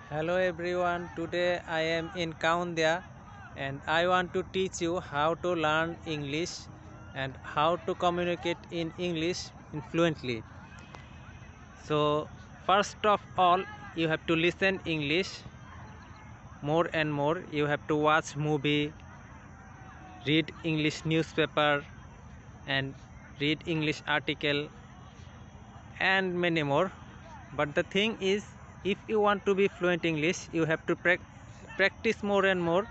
Hello everyone, today I am in Kaundia and I want to teach you how to learn English and how to communicate in English fluently. So first of all, you have to listen English more and more. You have to watch movie, read English newspaper and read English article and many more. But the thing is, if you want to be fluent English, you have to practice more and more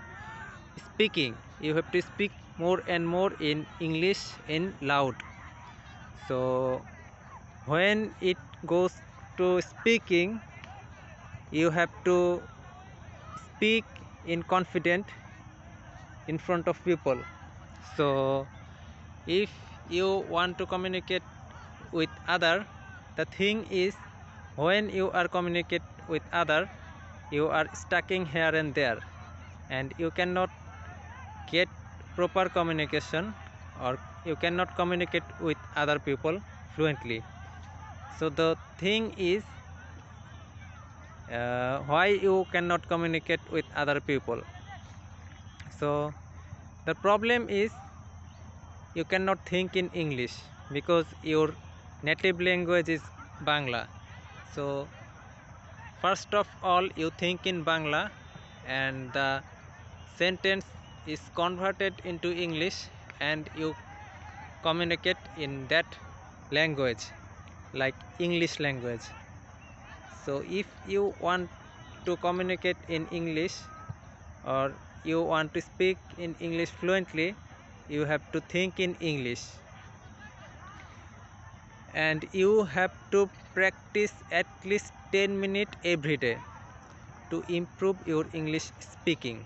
speaking. You have to speak more and more in English in loud. So when it goes to speaking, you have to speak in confident in front of people. So if you want to communicate with other, the thing is, when you are communicate with other, you are stucking here and there and you cannot get proper communication, or you cannot communicate with other people fluently. So the thing is, why you cannot communicate with other people? So the problem is, you cannot think in English because your native language is Bangla. So first of all, you think in Bangla and the sentence is converted into English and you communicate in that language, like English language. So if you want to communicate in English, or you want to speak in English fluently, you have to think in English and you have to practice at least 10 minutes every day to improve your English speaking.